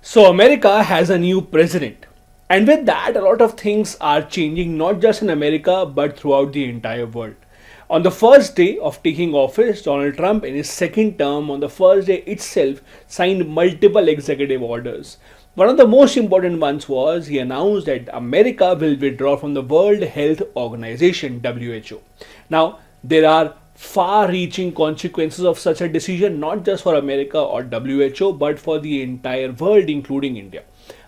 So, America has a new president. And with that, a lot of things are changing not just in America but throughout the entire world. On the first day of taking office, Donald Trump, in his second term, on the first day itself, signed multiple executive orders. One of the most important ones was he announced that America will withdraw from the World Health Organization, WHO. Now, there are far reaching consequences of such a decision, not just for America or WHO, but for the entire world, including India.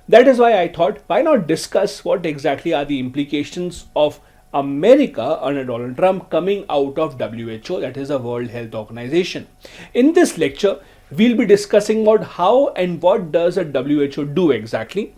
That is why I thought, why not discuss what exactly are the implications of America under Donald Trump coming out of WHO, that is the World Health Organization. In this lecture, we'll be discussing about how and what does the WHO do exactly,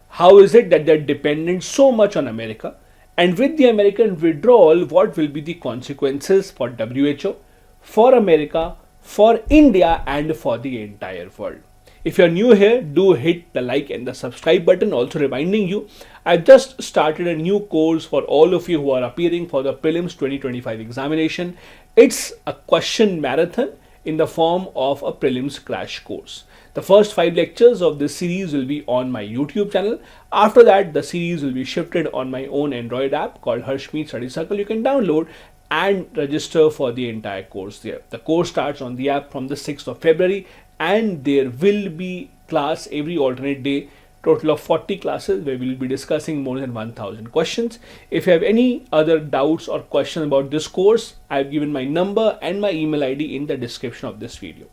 how is it that they're dependent so much on America, and with the American withdrawal, what will be the consequences for WHO, for America, for India, and for the entire world. If you're new here, do hit the like and the subscribe button. Also reminding you, I've just started a new course for all of you who are appearing for the Prelims 2025 examination. It's a question marathon in the form of a prelims crash course. The first 5 lectures of this series will be on my YouTube channel. After that, the series will be shifted on my own Android app called Harshmeet Study Circle. You can download and register for the entire course there. The course starts on the app from the 6th of February and there will be class every alternate day, total of 40 classes where we will be discussing more than 1000 questions. If you have any other doubts or questions about this course, I have given my number and my email ID in the description of this video.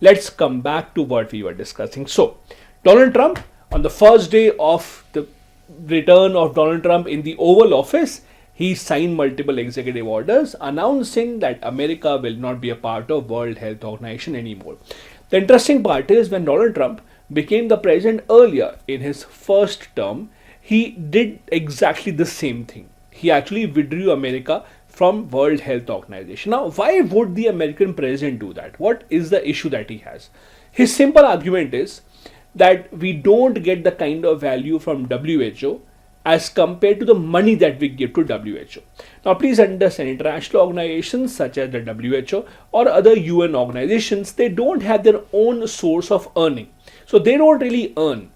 Let's come back to what we were discussing. So, Donald Trump, on the first day of the return of Donald Trump in the Oval Office, he signed multiple executive orders announcing that America will not be a part of World Health Organization anymore. The interesting part is when Donald Trump became the president earlier in his first term, he did exactly the same thing. He actually withdrew America from World Health Organization. Now, why would the American president do that? What is the issue that he has? His simple argument is that we don't get the kind of value from WHO as compared to the money that we give to WHO. Now, please understand, international organizations such as the WHO or other UN organizations, they don't have their own source of earning. So they don't really earn.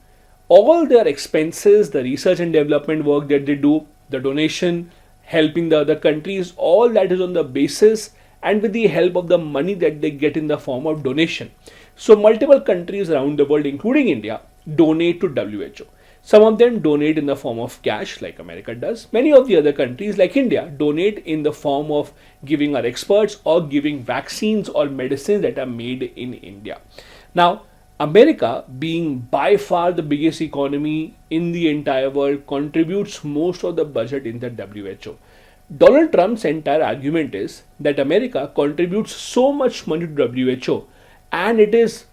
All their expenses, the research and development work that they do, the donation, helping the other countries, all that is on the basis and with the help of the money that they get in the form of donation. So multiple countries around the world, including India, donate to WHO. Some of them donate in the form of cash like America does. Many of the other countries like India donate in the form of giving our experts or giving vaccines or medicines that are made in India. Now, America, being by far the biggest economy in the entire world, contributes most of the budget in the WHO. Donald Trump's entire argument is that America contributes so much money to WHO and it is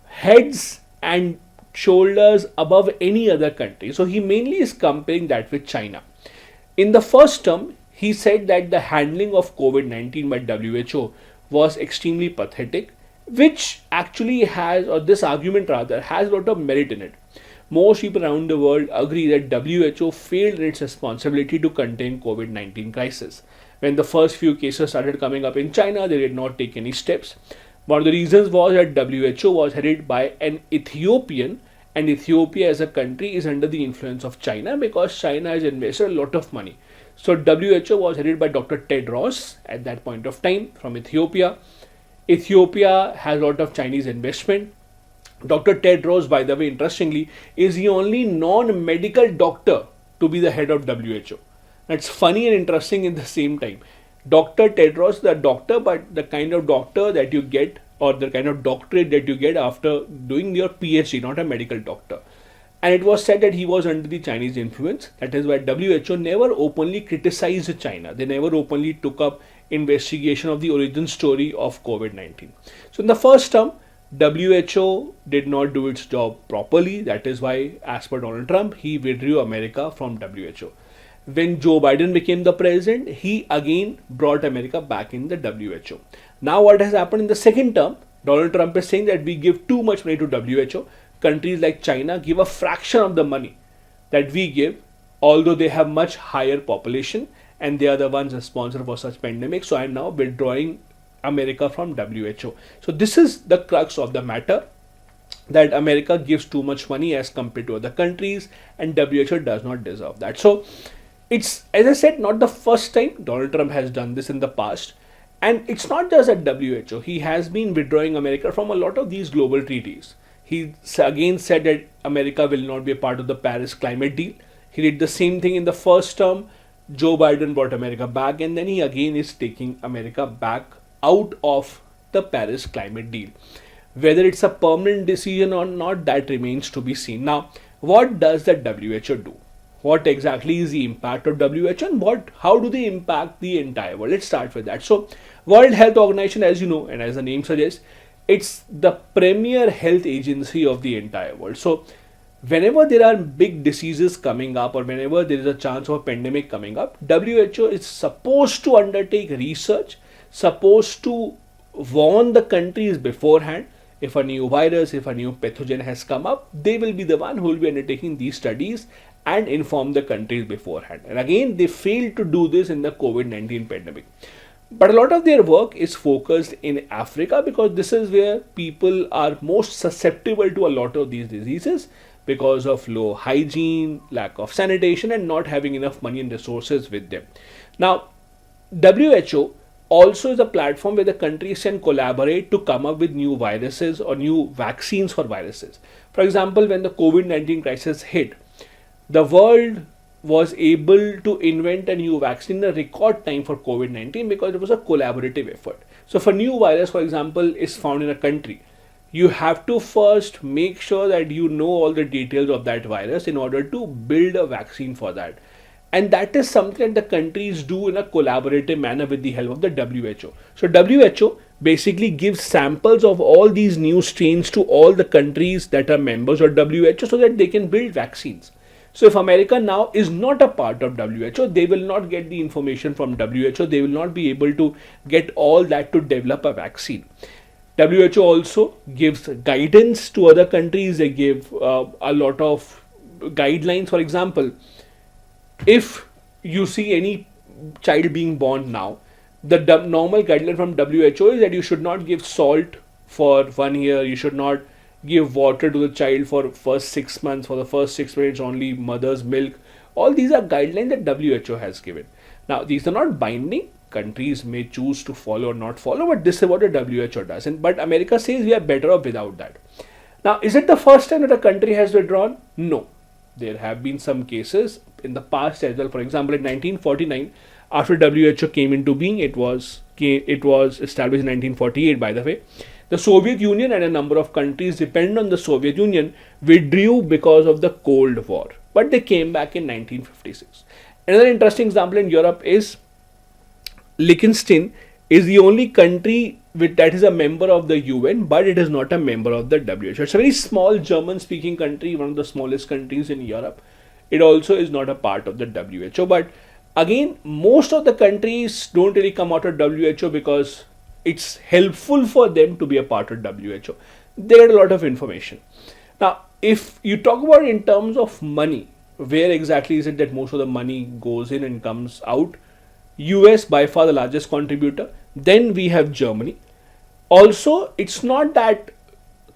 heads and shoulders above any other country. So he mainly is comparing that with China. In the first term, he said that the handling of COVID-19 by WHO was extremely pathetic, which actually has, or this argument rather, has a lot of merit in it. Most people around the world agree that WHO failed in its responsibility to contain COVID-19 crisis. When the first few cases started coming up in China, they did not take any steps. One of the reasons was that WHO was headed by an Ethiopian, and Ethiopia as a country is under the influence of China because China has invested a lot of money. So WHO was headed by Dr. Tedros at that point of time from Ethiopia. Ethiopia has a lot of Chinese investment. Dr. Tedros, by the way, interestingly, is the only non-medical doctor to be the head of WHO. That's funny and interesting in the same time. Dr. Tedros, the doctor, but the kind of doctor that you get or the kind of doctorate that you get after doing your PhD, not a medical doctor. And it was said that he was under the Chinese influence. That is why WHO never openly criticized China. They never openly took up investigation of the origin story of COVID-19. So in the first term, WHO did not do its job properly. That is why, as per Donald Trump, he withdrew America from WHO. When Joe Biden became the president, he again brought America back in the WHO. Now what has happened in the second term, Donald Trump is saying that we give too much money to WHO. Countries like China give a fraction of the money that we give, although they have much higher population and they are the ones responsible for such pandemics. So I am now withdrawing America from WHO. So this is the crux of the matter. that America gives too much money as compared to other countries, and WHO does not deserve that. So it's, as I said, not the first time. Donald Trump has done this in the past. And it's not just at WHO. He has been withdrawing America from a lot of these global treaties. He again said that America will not be a part of the Paris climate deal. He did the same thing in the first term. Joe Biden brought America back, and then he again is taking America back out of the Paris climate deal. Whether it's a permanent decision or not, that remains to be seen. Now, what does the WHO do? What exactly is the impact of WHO, and how do they impact the entire world? Let's start with that. So, World Health Organization, as you know, and as the name suggests, it's the premier health agency of the entire world. So, whenever there are big diseases coming up, or whenever there is a chance of a pandemic coming up, WHO is supposed to undertake research, supposed to warn the countries beforehand. If a new virus, if a new pathogen has come up, they will be the one who will be undertaking these studies and inform the countries beforehand. And again, they failed to do this in the COVID-19 pandemic. But a lot of their work is focused in Africa, because this is where people are most susceptible to a lot of these diseases because of low hygiene, lack of sanitation, and not having enough money and resources with them. Now, WHO also is a platform where the countries can collaborate to come up with new viruses or new vaccines for viruses. For example, when the COVID-19 crisis hit, the world was able to invent a new vaccine in a record time for COVID-19 because it was a collaborative effort. So if a new virus, for example, is found in a country, you have to first make sure that you know all the details of that virus in order to build a vaccine for that. And that is something that the countries do in a collaborative manner with the help of the WHO. So WHO basically gives samples of all these new strains to all the countries that are members of WHO so that they can build vaccines. So if America now is not a part of WHO, they will not get the information from WHO. They will not be able to get all that to develop a vaccine. WHO also gives guidance to other countries. They give a lot of guidelines. For example, if you see any child being born now, the normal guideline from WHO is that you should not give salt for 1 year. You should not give water to the child for first 6 months. For the first 6 months, only mother's milk. All these are guidelines that WHO has given. Now, these are not binding. Countries may choose to follow or not follow, but this is what the WHO does. But America says we are better off without that. Now, is it the first time that a country has withdrawn? No. There have been some cases in the past as well. For example, in 1949, after WHO came into being, it was established in 1948, by the way. The Soviet Union and a number of countries dependent on the Soviet Union withdrew because of the Cold War. But they came back in 1956. Another interesting example in Europe is Liechtenstein is the only country that is a member of the UN, but it is not a member of the WHO. It's a very small German-speaking country, one of the smallest countries in Europe. It also is not a part of the WHO. But again, most of the countries don't really come out of WHO because it's helpful for them to be a part of WHO. They get a lot of information. Now, if you talk about it in terms of money, where exactly is it that most of the money goes in and comes out? US by far the largest contributor. Then we have Germany. Also, it's not that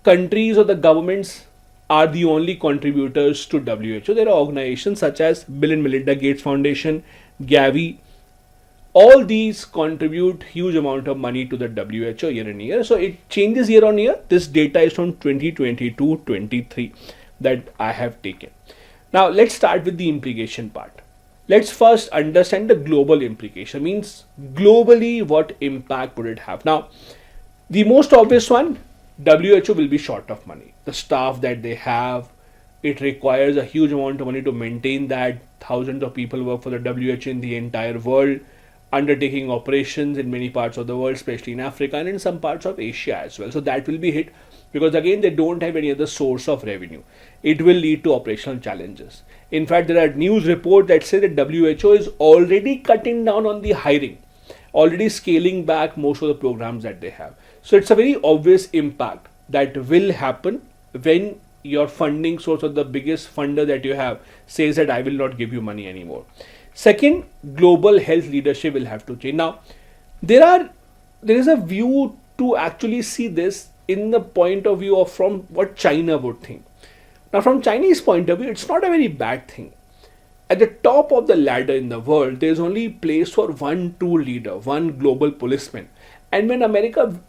countries or the governments are the only contributors to WHO. There are organizations such as Bill and Melinda Gates Foundation, Gavi. All these contribute huge amount of money to the WHO year on year. So it changes year on year. This data is from 2022-23 that I have taken. Now let's start with the implication part. Let's first understand the global implication. Means globally, what impact would it have? Now, the most obvious one, WHO will be short of money. The staff that they have, it requires a huge amount of money to maintain that. Thousands of people work for the WHO in the entire world, undertaking operations in many parts of the world, especially in Africa and in some parts of Asia as well. So that will be hit because again, they don't have any other source of revenue. It will lead to operational challenges. In fact, there are news reports that say that WHO is already cutting down on the hiring, already scaling back most of the programs that they have. So it's a very obvious impact that will happen when your funding source or the biggest funder that you have says that I will not give you money anymore. Second, global health leadership will have to change. Now, there is a view to actually see this in the point of view of from what China would think. Now, from Chinese point of view, it's not a very bad thing. At the top of the ladder in the world, there's only place for one true leader, one global policeman. And when America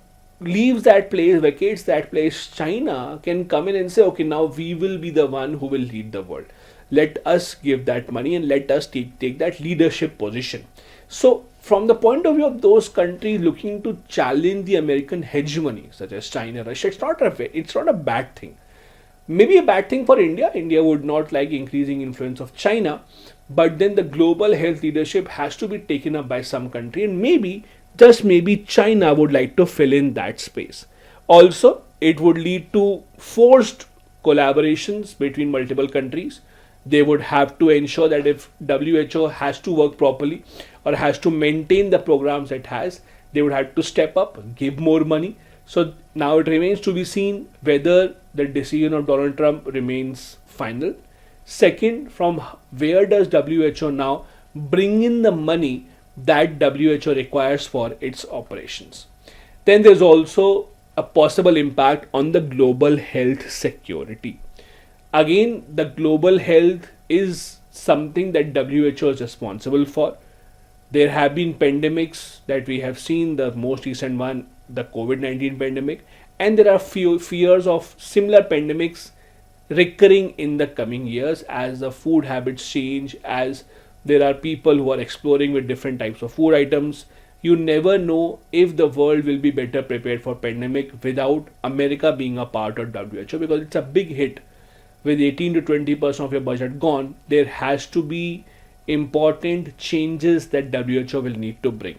leaves that place, vacates that place, China can come in and say, okay, now we will be the one who will lead the world. Let us give that money and let us take that leadership position. So, from the point of view of those countries looking to challenge the American hegemony, such as China, Russia, it's not a bad thing. Maybe a bad thing for India. India would not like increasing influence of China, but then the global health leadership has to be taken up by some country, and maybe, just maybe, China would like to fill in that space. Also, it would lead to forced collaborations between multiple countries. They would have to ensure that if WHO has to work properly or has to maintain the programs it has, they would have to step up, give more money. So now it remains to be seen whether the decision of Donald Trump remains final. Second, from where does WHO now bring in the money that WHO requires for its operations? Then there's also a possible impact on the global health security. Again, the global health is something that WHO is responsible for. There have been pandemics that we have seen, the most recent one, the COVID-19 pandemic, and there are few fears of similar pandemics recurring in the coming years as the food habits change, as there are people who are exploring with different types of food items. You never know if the world will be better prepared for pandemic without America being a part of WHO, because it's a big hit. With 18 to 20% of your budget gone, there has to be important changes that WHO will need to bring.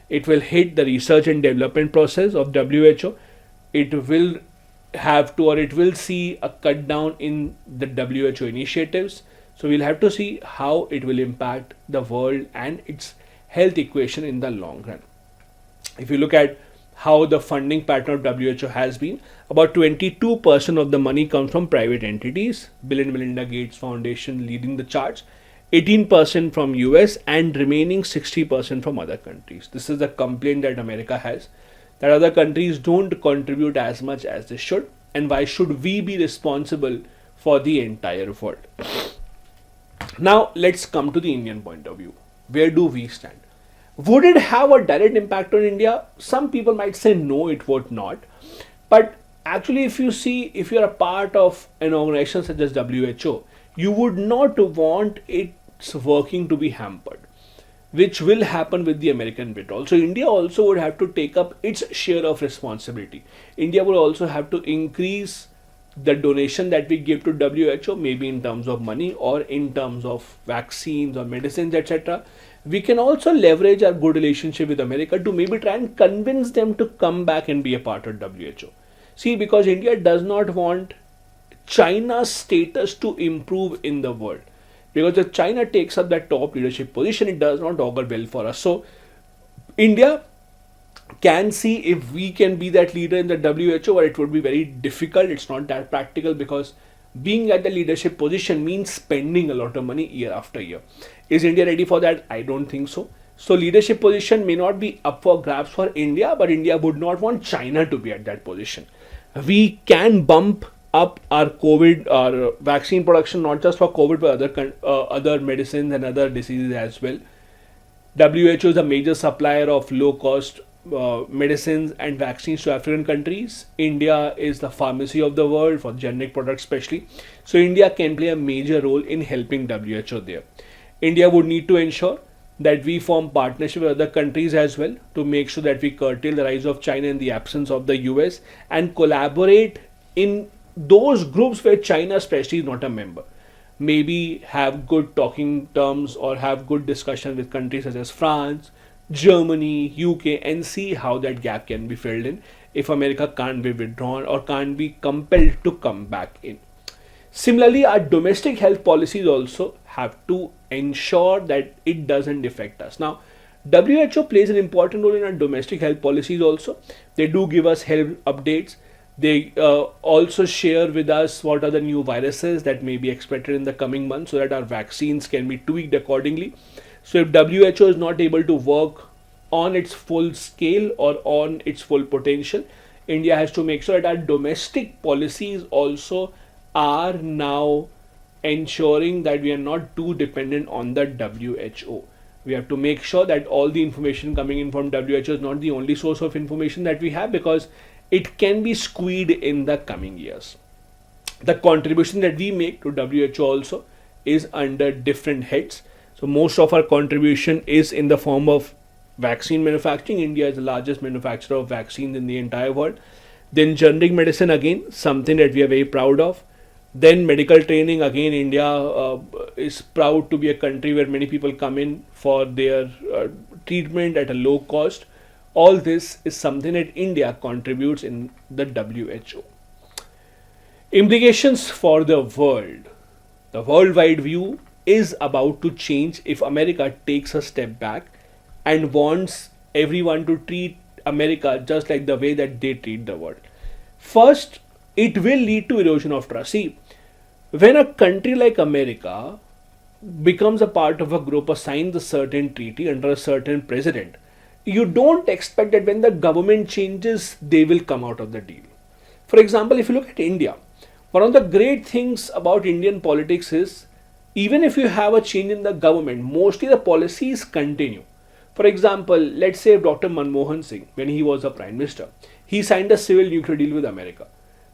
It will hit the research and development process of WHO. It will have to, or it will see a cut down in the WHO initiatives. So we'll have to see how it will impact the world and its health equation in the long run. If you look at how the funding pattern of WHO has been, about 22% of the money comes from private entities, Bill and Melinda Gates Foundation leading the charge, 18% from US, and remaining 60% from other countries. This is the complaint that America has, that other countries don't contribute as much as they should, and why should we be responsible for the entire world? Now let's come to the Indian point of view. Where do we stand? Would it have a direct impact on India? Some people might say no, it would not. But actually, if you see, if you're a part of an organization such as WHO, you would not want its working to be hampered, which will happen with the American withdrawal. So India also would have to take up its share of responsibility. India will also have to increase the donation that we give to WHO, maybe in terms of money or in terms of vaccines or medicines, etc. We can also leverage our good relationship with America to maybe try and convince them to come back and be a part of WHO. See, because India does not want China's status to improve in the world. Because if China takes up that top leadership position, it does not augur well for us. So India can see if we can be that leader in the WHO, but it would be very difficult. It's not that practical, because being at the leadership position means spending a lot of money year after year. Is India ready for that? I don't think so. So leadership position may not be up for grabs for India, but India would not want China to be at that position. We can bump up our COVID, our vaccine production, not just for COVID, but other medicines and other diseases as well. WHO is a major supplier of low-cost medicines and vaccines to African countries. India is the pharmacy of the world for generic products especially. So India can play a major role in helping WHO there. India would need to ensure that we form partnership with other countries as well to make sure that we curtail the rise of China in the absence of the US, and collaborate in those groups where China especially is not a member. Maybe have good talking terms or have good discussion with countries such as France, Germany, UK, and see how that gap can be filled in if America can't be withdrawn or can't be compelled to come back in. Similarly, our domestic health policies also have to ensure that it doesn't affect us. Now, WHO plays an important role in our domestic health policies also. They do give us health updates. They also share with us what are the new viruses that may be expected in the coming months, so that our vaccines can be tweaked accordingly. So if WHO is not able to work on its full scale or on its full potential, India has to make sure that our domestic policies also are now ensuring that we are not too dependent on the WHO. We have to make sure that all the information coming in from WHO is not the only source of information that we have, because it can be squeezed in the coming years. The contribution that we make to WHO also is under different heads. So most of our contribution is in the form of vaccine manufacturing. India is the largest manufacturer of vaccines in the entire world. Then generic medicine, again something that we are very proud of. Then medical training, again India is proud to be a country where many people come in for their treatment at a low cost. All this is something that India contributes in the WHO. Implications for the world. The worldwide view is about to change if America takes a step back and wants everyone to treat America just like the way that they treat the world. First, it will lead to erosion of trust. See, when a country like America becomes a part of a group or signs a certain treaty under a certain president, you don't expect that when the government changes, they will come out of the deal. For example, if you look at India, one of the great things about Indian politics is, even if you have a change in the government, mostly the policies continue. For example, let's say Dr. Manmohan Singh, when he was a Prime Minister, he signed a civil nuclear deal with America.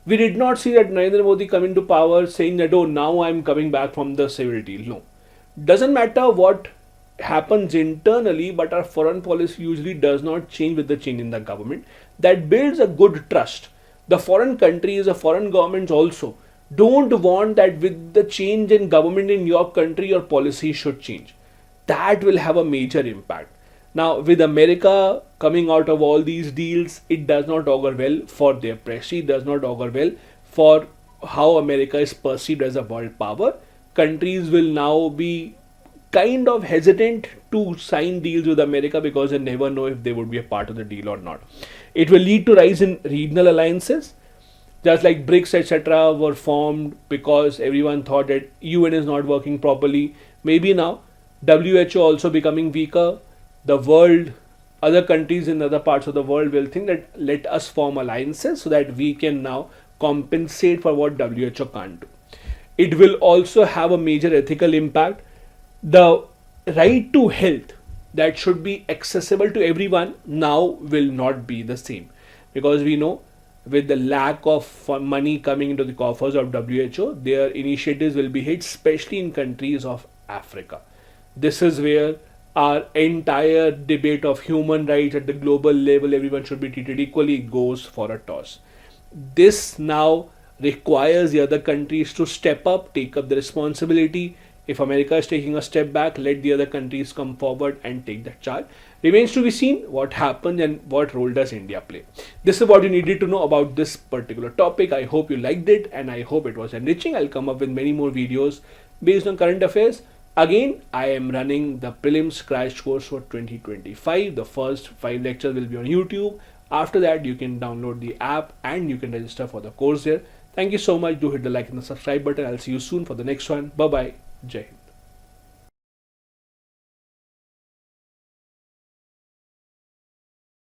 We did not see that Narendra Modi come into power saying that, oh, now I'm coming back from the civil deal. No. Doesn't matter what happens internally, but our foreign policy usually does not change with the change in the government. That builds a good trust. The foreign countries, the foreign governments also don't want that with the change in government in your country, your policy should change. That will have a major impact. Now, with America coming out of all these deals, it does not augur well for their prestige, does not augur well for how America is perceived as a world power. Countries will now be kind of hesitant to sign deals with America because they never know if they would be a part of the deal or not. It will lead to rise in regional alliances, just like BRICS etc. were formed because everyone thought that UN is not working properly. Maybe now WHO also becoming weaker. The world, other countries in other parts of the world will think that let us form alliances so that we can now compensate for what WHO can't do. It will also have a major ethical impact. The right to health that should be accessible to everyone now will not be the same, because we know with the lack of money coming into the coffers of WHO, their initiatives will be hit, especially in countries of Africa. This is where our entire debate of human rights at the global level, everyone should be treated equally, goes for a toss. This now requires the other countries to step up, take up the responsibility. If America is taking a step back, let the other countries come forward and take that charge. Remains to be seen what happens and what role does India play. This is what you needed to know about this particular topic. I hope you liked it and I hope it was enriching. I'll come up with many more videos based on current affairs. Again, I am running the prelims crash course for 2025. The first 5 lectures will be on YouTube. After that, you can download the app and you can register for the course there. Thank you so much. Do hit the like and the subscribe button. I'll see you soon for the next one. Bye bye. Jai Hind.